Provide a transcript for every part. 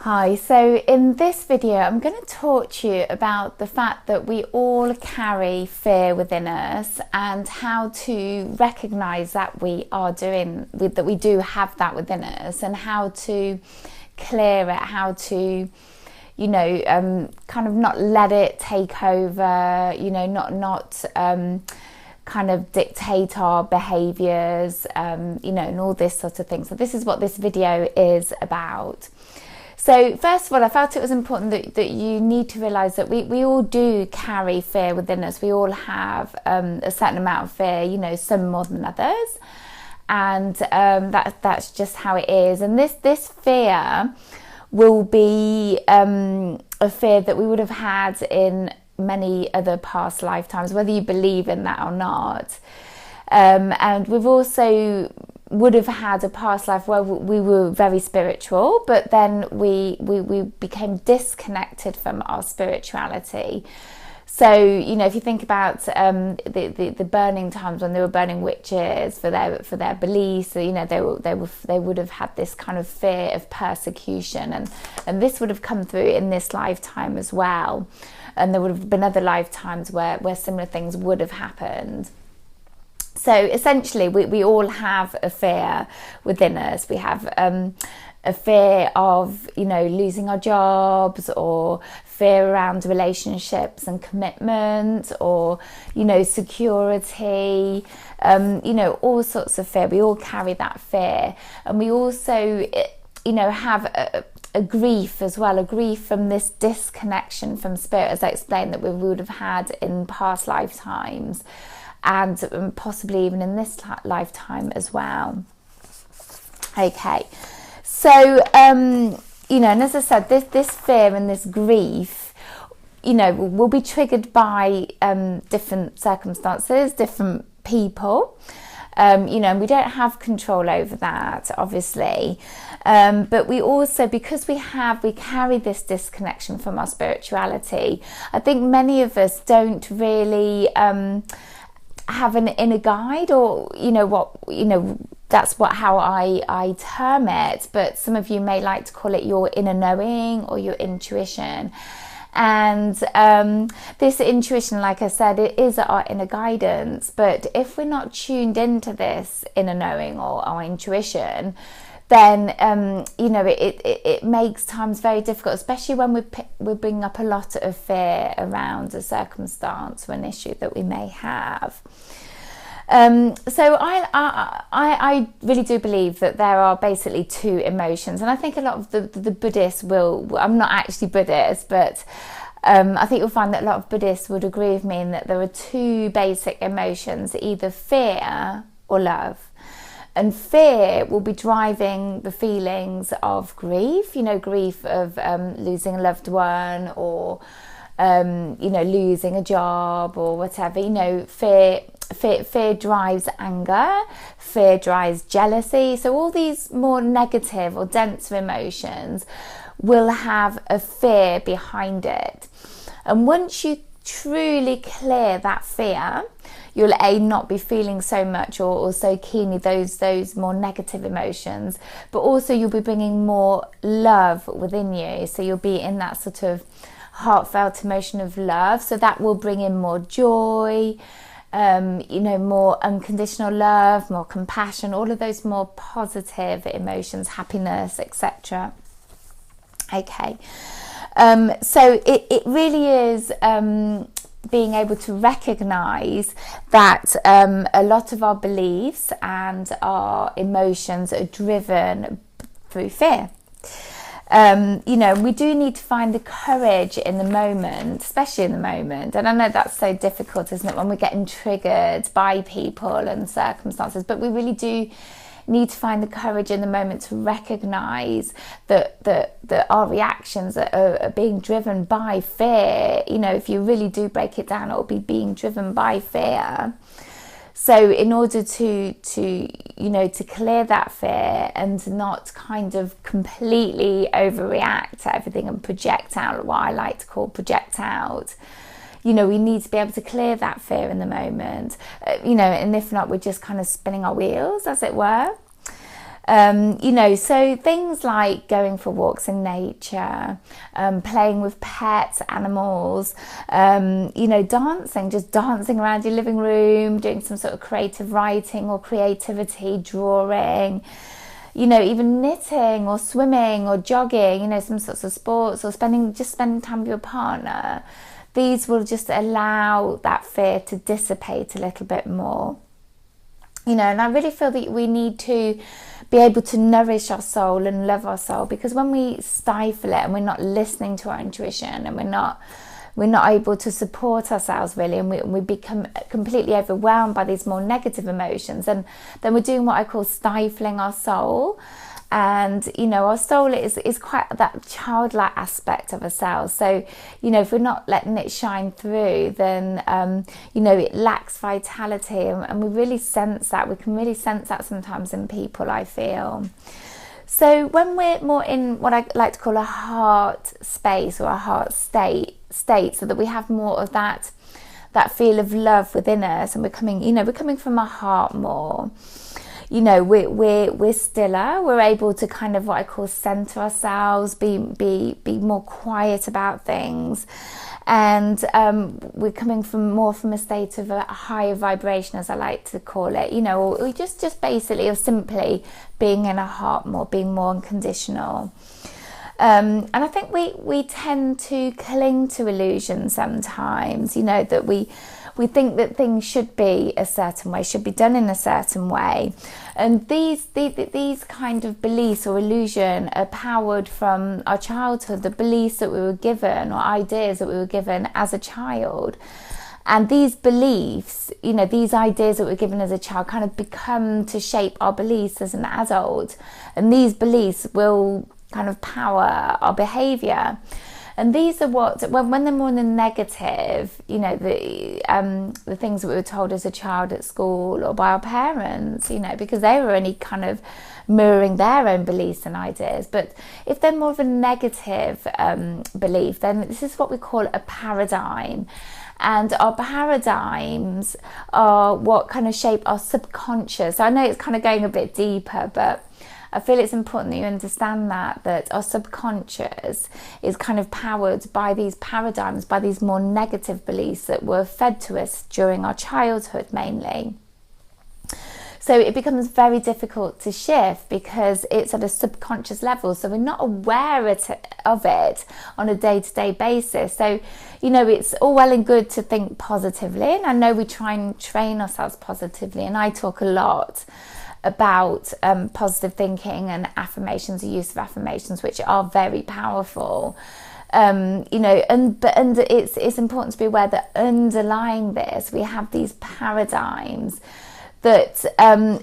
Hi, so in this video I'm going to talk to you about the fact that we all carry fear within us and how to recognize that we do have that within us, and how to clear it, how to kind of not let it take over, not kind of dictate our behaviors, and all this sort of thing. So this is what this video is about. So first of all, I felt it was important that you need to realise that we all do carry fear within us. We all have a certain amount of fear, some more than others. And that's just how it is. And this fear will be a fear that we would have had in many other past lifetimes, whether you believe in that or not. And we've also would have had a past life where we were very spiritual, but then we became disconnected from our spirituality. So, if you think about the burning times when they were burning witches for their beliefs, they would have had this kind of fear of persecution, and this would have come through in this lifetime as well. And there would have been other lifetimes where similar things would have happened. So essentially, we all have a fear within us. We have a fear of, losing our jobs, or fear around relationships and commitment, or, security, all sorts of fear. We all carry that fear. And we also, have a grief as well, a grief from this disconnection from spirit, as I explained, that we would have had in past lifetimes, and possibly even in this lifetime as well. Okay, so and as I said, this fear and this grief, will be triggered by different circumstances, different people. And we don't have control over that, obviously. But we also, because we carry this disconnection from our spirituality, I think many of us don't really have an inner guide, or that's how I term it, but some of you may like to call it your inner knowing or your intuition. And this intuition, like I said, it is our inner guidance. But if we're not tuned into this inner knowing or our intuition, then it makes times very difficult, especially when we're bringing up a lot of fear around a circumstance or an issue that we may have. So I really do believe that there are basically two emotions, and I think a lot of the Buddhists will. I'm not actually Buddhist, but I think you'll find that a lot of Buddhists would agree with me in that there are two basic emotions: either fear or love. And fear will be driving the feelings of grief, grief of losing a loved one, or losing a job, or whatever. Fear drives anger, fear drives jealousy. So all these more negative or denser emotions will have a fear behind it. And once you truly clear that fear, you'll not be feeling so much or so keenly those more negative emotions, but also you'll be bringing more love within you. So you'll be in that sort of heartfelt emotion of love. So that will bring in more joy, more unconditional love, more compassion, all of those more positive emotions, happiness, etc. Okay, so it really is being able to recognize that a lot of our beliefs and our emotions are driven through fear. We do need to find the courage in the moment, especially in the moment. And I know that's so difficult, isn't it, when we're getting triggered by people and circumstances, but we really do need to find the courage in the moment to recognize that our reactions are being driven by fear. If you really do break it down, it will be being driven by fear. So in order to clear that fear and not kind of completely overreact to everything and project out, what I like to call project out, we need to be able to clear that fear in the moment, and if not, we're just kind of spinning our wheels, as it were. You know, so things like going for walks in nature, playing with pets, animals, you know, dancing, just dancing around your living room, doing some sort of creative writing or creativity, drawing, you know, even knitting or swimming or jogging, you know, some sorts of sports, or spending time with your partner. These will just allow that fear to dissipate a little bit more. You know, and I really feel that we need to be able to nourish our soul and love our soul, because when we stifle it and we're not listening to our intuition, and we're not able to support ourselves really, and we become completely overwhelmed by these more negative emotions, and then we're doing what I call stifling our soul. And you know, our soul is quite that childlike aspect of ourselves. So you know, if we're not letting it shine through, then you know, it lacks vitality, and we really sense that. We can really sense that sometimes in people, I feel. So when we're more in what I like to call a heart space or a heart state, so that we have more of that feel of love within us, and we're coming from our heart more. You know, we're stiller. We're able to kind of what I call center ourselves, be more quiet about things, and we're coming from a state of a higher vibration, as I like to call it. You know, or just basically, or simply being in our heart more, being more unconditional. And I think we tend to cling to illusion sometimes. You know, that we think that things should be a certain way, should be done in a certain way. And these kind of beliefs or illusion are powered from our childhood, the beliefs that we were given or ideas that we were given as a child. And these beliefs, you know, these ideas that we're given as a child kind of become to shape our beliefs as an adult. And these beliefs will kind of power our behaviour. And these are when they're more in the negative, you know, the things that we were told as a child at school or by our parents, you know, because they were only kind of mirroring their own beliefs and ideas. But if they're more of a negative belief, then this is what we call a paradigm. And our paradigms are what kind of shape our subconscious. So I know it's kind of going a bit deeper, but I feel it's important that you understand that our subconscious is kind of powered by these paradigms, by these more negative beliefs that were fed to us during our childhood mainly. So it becomes very difficult to shift because it's at a subconscious level. So we're not aware of it on a day-to-day basis. So, you know, it's all well and good to think positively. And I know we try and train ourselves positively. And I talk a lot about positive thinking and affirmations, the use of affirmations, which are very powerful. You know, and it's important to be aware that underlying this, we have these paradigms that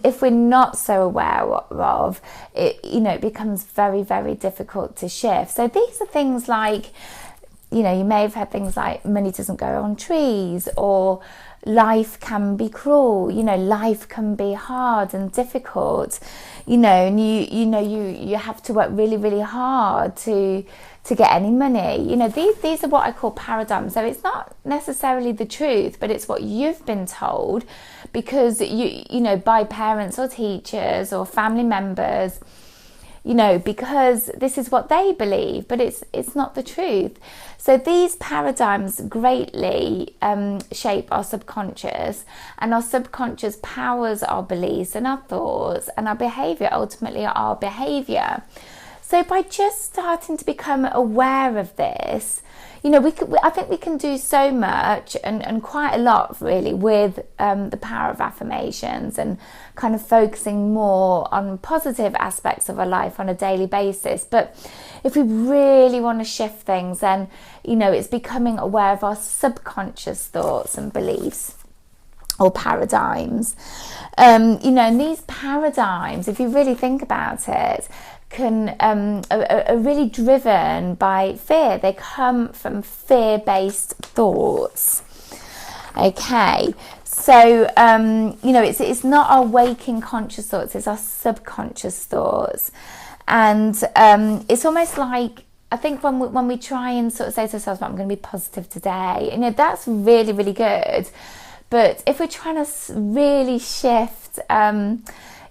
if we're not so aware of it, you know, it becomes very, very difficult to shift. So these are things like, you know, you may have had things like money doesn't grow on trees, or life can be cruel, you know, life can be hard and difficult, you know, and you have to work really, really hard to get any money. You know, these are what I call paradigms. So it's not necessarily the truth, but it's what you've been told because you know, by parents or teachers or family members, you know, because this is what they believe, but it's not the truth. So these paradigms greatly shape our subconscious, and our subconscious powers our beliefs and our thoughts and our behaviour, ultimately our behaviour. So by just starting to become aware of this, you know, I think we can do so much and quite a lot really with the power of affirmations and kind of focusing more on positive aspects of our life on a daily basis. But if we really want to shift things, then, you know, it's becoming aware of our subconscious thoughts and beliefs or paradigms. You know, and these paradigms, if you really think about it, are really driven by fear. They come from fear-based thoughts. Okay, so you know, it's not our waking conscious thoughts, it's our subconscious thoughts. And it's almost like, I think when we try and sort of say to ourselves, I'm going to be positive today, you know, that's really, really good. But if we're trying to really shift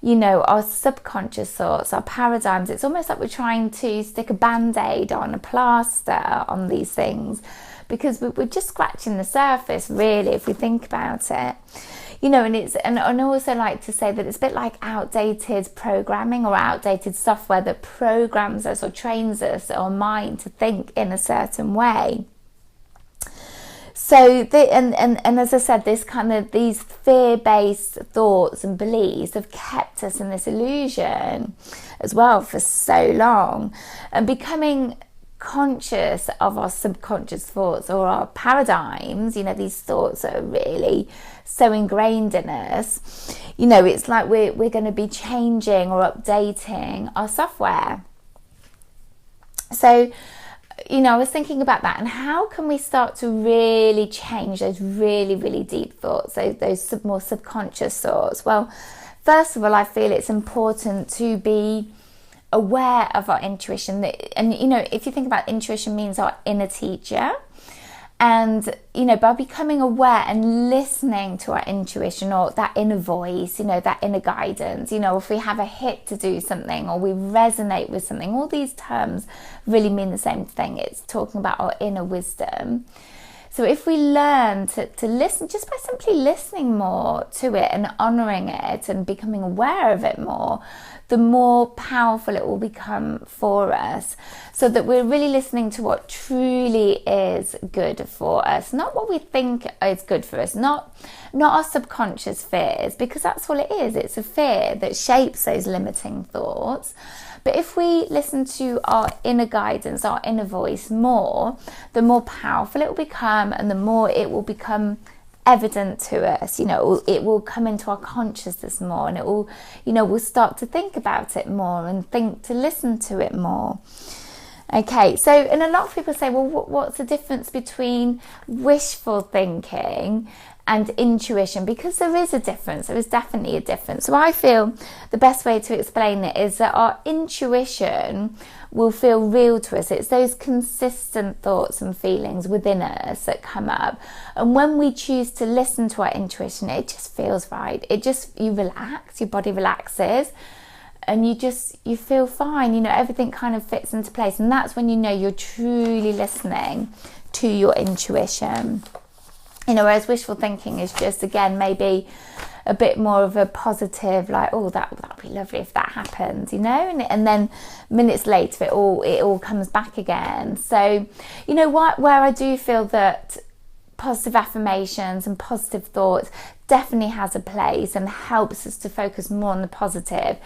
our subconscious thoughts, our paradigms. It's almost like we're trying to stick a band-aid on, a plaster on these things, because we're just scratching the surface, really, if we think about it. And I also like to say that it's a bit like outdated programming or outdated software that programs us or trains us, our mind, to think in a certain way. So, and as I said, these fear-based thoughts and beliefs have kept us in this illusion as well for so long. And becoming conscious of our subconscious thoughts or our paradigms, these thoughts are really so ingrained in us. It's like we're going to be changing or updating our software. So, I was thinking about that, and how can we start to really change those really, really deep thoughts, those more subconscious thoughts? Well, first of all, I feel it's important to be aware of our intuition. And, if you think about intuition, means our inner teacher. And, by becoming aware and listening to our intuition, or that inner voice, that inner guidance, if we have a hit to do something or we resonate with something, all these terms really mean the same thing. It's talking about our inner wisdom. So if we learn to listen, just by simply listening more to it and honouring it and becoming aware of it more, the more powerful it will become for us, so that we're really listening to what truly is good for us, not what we think is good for us, not our subconscious fears, because that's all it is. It's a fear that shapes those limiting thoughts. But if we listen to our inner guidance, our inner voice more, the more powerful it will become, and the more it will become evident to us. It will come into our consciousness more, and it will, we'll start to think about it more and to listen to it more. Okay, so, and a lot of people say, well, what's the difference between wishful thinking and intuition? Because there is a difference. There is definitely a difference. So I feel the best way to explain it is that our intuition will feel real to us. It's those consistent thoughts and feelings within us that come up. And when we choose to listen to our intuition, it just feels right. You relax, your body relaxes, and you feel fine. Everything kind of fits into place. And that's when you're truly listening to your intuition. Whereas wishful thinking is just, again, maybe a bit more of a positive, like, oh, that'd be lovely if that happened, and then minutes later it all comes back again. So, where I do feel that positive affirmations and positive thoughts definitely has a place and helps us to focus more on the positive.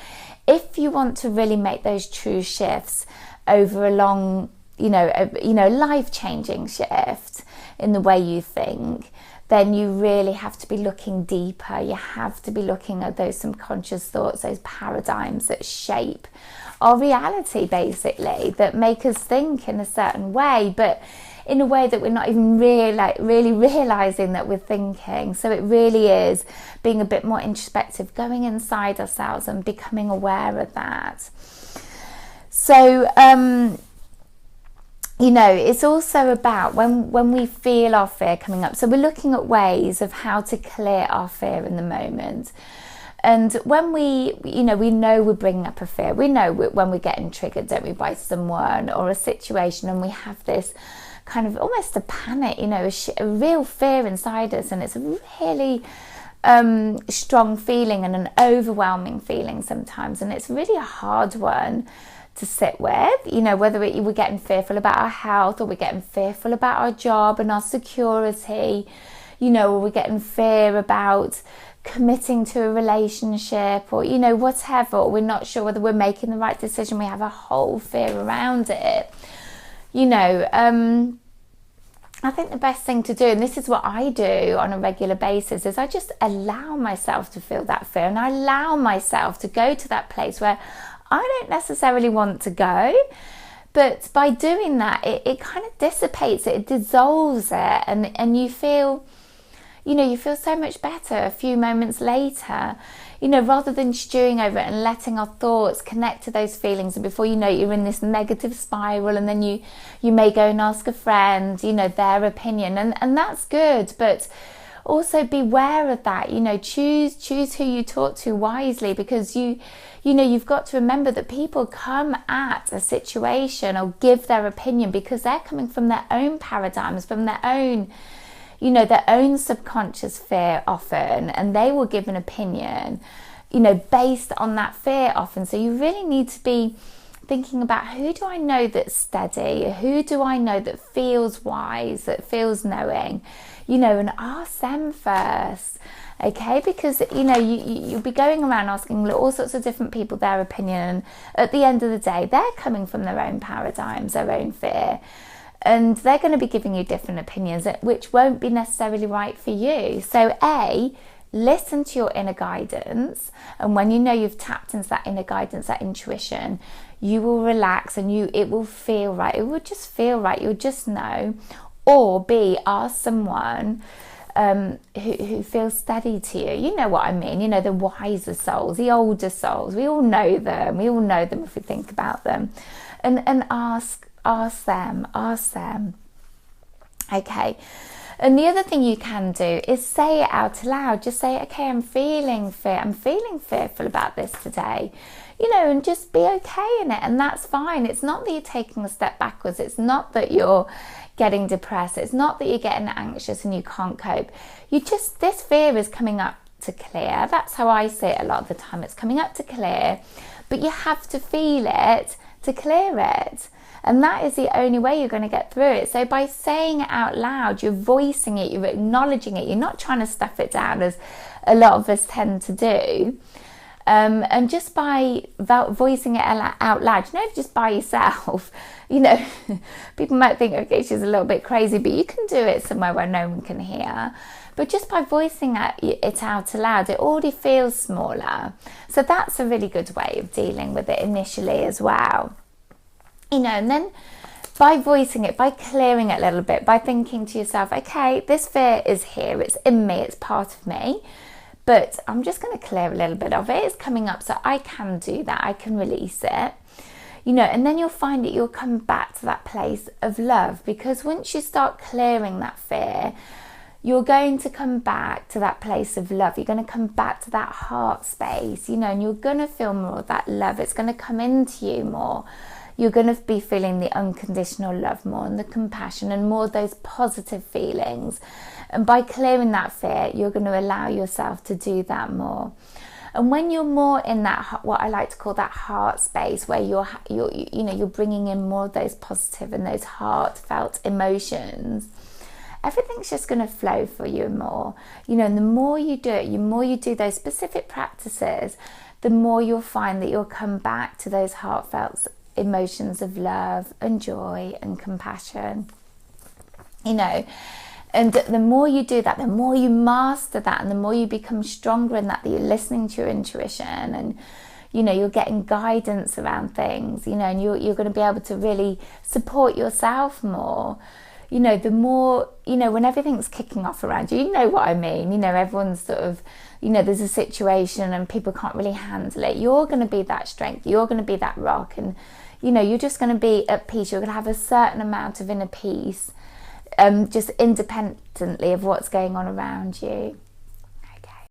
If you want to really make those true shifts over a long, life-changing shift in the way you think, then you really have to be looking deeper. You have to be looking at those subconscious thoughts, those paradigms that shape our reality, basically, that make us think in a certain way, but in a way that we're not even really realising that we're thinking. So it really is being a bit more introspective, going inside ourselves and becoming aware of that. So, it's also about when we feel our fear coming up. So we're looking at ways of how to clear our fear in the moment. And when we know we're bringing up a fear, we know when we're getting triggered, don't we, by someone or a situation, and we have this kind of almost a panic, a real fear inside us, and it's a really strong feeling and an overwhelming feeling sometimes, and it's really a hard one to sit with, whether we're getting fearful about our health, or we're getting fearful about our job and our security, or we're getting fear about committing to a relationship, or whatever, or we're not sure whether we're making the right decision. We have a whole fear around it. I think the best thing to do, and this is what I do on a regular basis, is I just allow myself to feel that fear, and I allow myself to go to that place where I don't necessarily want to go, but by doing that, it kind of dissipates it dissolves it, and you feel so much better a few moments later, rather than stewing over it and letting our thoughts connect to those feelings, and before you know it, you're in this negative spiral, and then you may go and ask a friend, their opinion, and that's good, but also beware of that. You know, choose who you talk to wisely, because you know, you've got to remember that people come at a situation or give their opinion because they're coming from their own paradigms, from their own, you know, their own subconscious fear often, and they will give an opinion, you know, based on that fear often. So you really need to be thinking about, who do I know that's steady? Who do I know that feels wise, that feels knowing? You know, and ask them first, okay? Because, you know, you'll be going around asking all sorts of different people their opinion. At the end of the day, they're coming from their own paradigms, their own fear, and they're going to be giving you different opinions, which won't be necessarily right for you. So listen to your inner guidance, and when you know you've tapped into that inner guidance, that intuition, you will relax, and it will feel right. It will just feel right. You'll just know. Or ask someone who feels steady to you. You know what I mean? You know, the wiser souls, the older souls. We all know them. We all know them if we think about them. And ask them. Okay. And the other thing you can do is say it out loud. Just say, okay, I'm feeling fearful about this today. You know, and just be okay in it. And that's fine. It's not that you're taking a step backwards. It's not that you're getting depressed. It's not that you're getting anxious and you can't cope. This fear is coming up to clear. That's how I see it a lot of the time. It's coming up to clear, but you have to feel it to clear it. And that is the only way you're going to get through it. So by saying it out loud, you're voicing it, you're acknowledging it, you're not trying to stuff it down as a lot of us tend to do. And just by voicing it out loud, you know, just by yourself, you know, people might think, okay, she's a little bit crazy, but you can do it somewhere where no one can hear. But just by voicing it out aloud, it already feels smaller. So that's a really good way of dealing with it initially as well. You know, and then by voicing it, by clearing it a little bit, by thinking to yourself, okay, this fear is here, it's in me, it's part of me, but I'm just going to clear a little bit of it. It's coming up, so I can do that. I can release it. You know, and then you'll find that you'll come back to that place of love, because once you start clearing that fear, you're going to come back to that place of love. You're going to come back to that heart space, you know, and you're going to feel more of that love. It's going to come into you more. You're going to be feeling the unconditional love more, and the compassion, and more of those positive feelings. And by clearing that fear, you're going to allow yourself to do that more. And when you're more in that, what I like to call that heart space, where you're bringing in more of those positive and those heartfelt emotions, everything's just going to flow for you more. You know, and the more you do it, the more you do those specific practices, the more you'll find that you'll come back to those heartfelt emotions of love and joy and compassion. You know, and the more you do that, the more you master that, and the more you become stronger in that you're listening to your intuition, and you know, you're getting guidance around things, you know, and you're going to be able to really support yourself more. You know, the more, you know, when everything's kicking off around you, you know what I mean, you know, everyone's sort of, you know, there's a situation and people can't really handle it. You're going to be that strength, you're going to be that rock, and you know, you're just going to be at peace. You're going to have a certain amount of inner peace, just independently of what's going on around you.